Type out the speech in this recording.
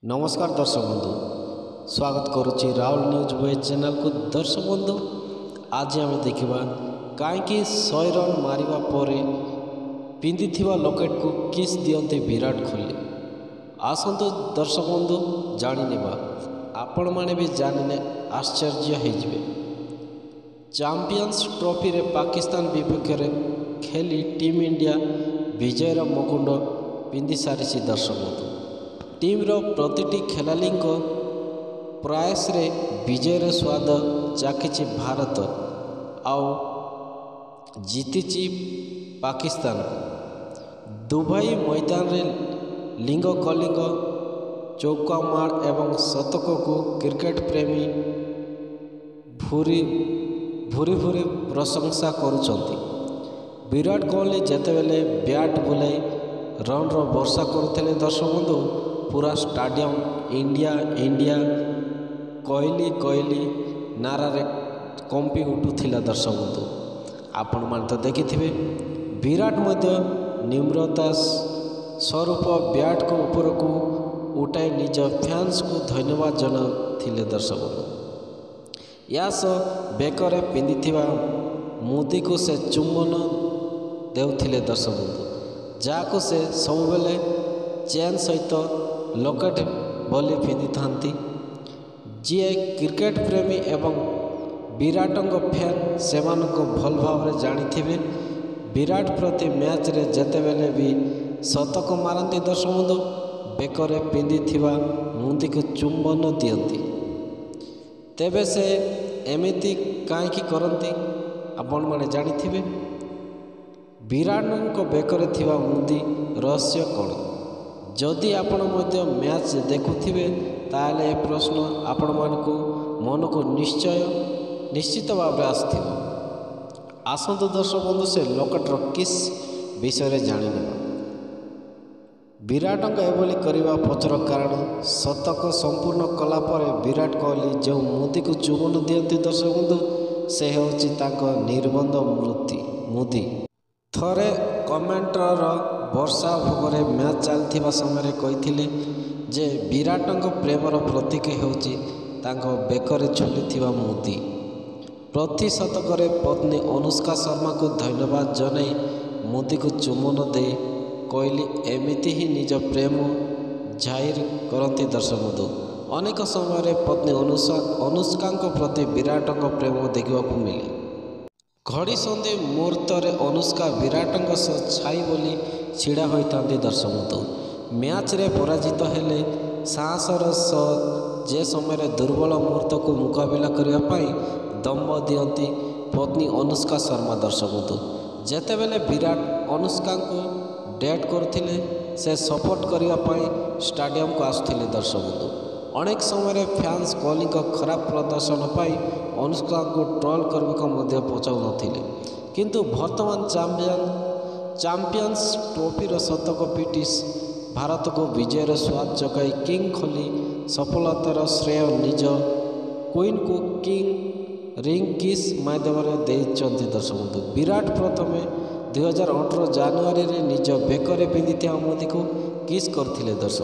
नमस्कार दर्शक बंधु, स्वागत करुच्ची राहुल न्यूज बॉय चैनल को। दर्शक बंधु, आज आम देखा कहीं 100 रन मारिबा परे पिंधिथिबा लॉकेट को किस दियंते विराट कोहली। आसंतु दर्शक बंधु जानिनेबा, आपण माने भी जानिने आश्चर्य होइजिबे। चैंपियंस ट्रॉफी रे पाकिस्तान विपक्ष रे खेली टीम इंडिया विजयर मुकुंड पिंधि सारी। दर्शक बंधु, टीम्र प्रतिटी खेलाड़ी प्रयास रे विजयर स्वाद चाखी भारत आउ जीति पाकिस्तान। दुबई मैदान रे लिंग कलिंग चौका मार एवं शतक को क्रिकेट प्रेमी भूरी भूरी प्रशंसा करुचंती। विराट कोहली जेतेबेले बैट बुलाई रन रो वर्षा करुଥିଲେ दर्शक बंधु, पूरा stadium India India Kohli Kohli नारे कंपी उठुला। दर्शक बंधु, आपण मान तो देखिथिबे विराट मध्य निम्रता स्वरूप बैट को ऊपर को उठाई निज फैंस को धन्यवाद जनाउथिले। दर्शक बंधु, या बेकर पिंधिथिबा मुदी को से चुम्बन देउथिले। दर्शक बंधु, जाको से सबुबेले चेन सहित लॉकेट बोली पिंधि थांती। जी क्रिकेट प्रेमी एवं विराटंग फैन सेमानक भल भाव जानिथिबे। विराट प्रति मैच रे जेतेबेले भी शतक मारती दर्शक बंधु बेकर पिंधिथिबा मुदी को चुंबन दियंती। तेबे से एमिति काईकि करंती आपण माने जानिथिबे। विराटंक बेकर थिबा मुदी रहस्य कौन? जदि आपण मध्य मैच देखुथिबे ताले ए प्रश्न आपण मानकु मन को निश्चित भाव आसथिबो। आसंतु दर्शक बंधु, से लॉकेटर किस विषय जानिने। विराटंक एभली करने पचर कारण शतक संपूर्ण कला पर विराट कोहली जो मुदी को चुम्बन दियंती दर्शक बंधु, से होछि तांको निर्बंध मुदी। थरे कमेंटर वर्षा भोगरे मैच चलता समय कही जे विराटंक प्रेमर प्रतीक होछि तांको बेकर झुलिथिबा मुदी। प्रति शतकरे पत्नी अनुष्का शर्मा को धन्यवाद जनाई मुदी को चुम्बन दे कोहली एमिति ही निज प्रेम जाहिर करती। दर्शक बंधु, अनेक समय पत्नी अनुष्का प्रति विराटंक प्रेम देखा मिले। घड़ी संधि मुहूर्त अनुष्का विराटंक छाई बोली छिड़ा होता। दर्शक बंधु, मैच रे पराजित हेले साहसर जे समय दुर्बल मुहूर्त को मुकाबला करने दम्भ दियंती पत्नी अनुष्का शर्मा। दर्शक बंधु, जेतेबेले विराट अनुष्का को डेट करथिले से सपोर्ट करने स्टाडियम को आसुथिले। दर्शक बंधु, अनेक समय फैंस कोहली खराब प्रदर्शन पाई अनुष्का को ट्रोल करने को पचाऊ नथिले, किंतु वर्तमान चैंपियंस ट्रॉफी शतक पिटी भारत को विजयर स्वाद चकाई किंग कोहली सफलतार श्रेय निज क्वीन को किंग रिंग किस माध्यम देइचंती। दर्शक बंधु, विराट प्रथम 2018 जानुआरी निज बेकर पिंधिथिबा मुदी को किस करथिले। दर्शक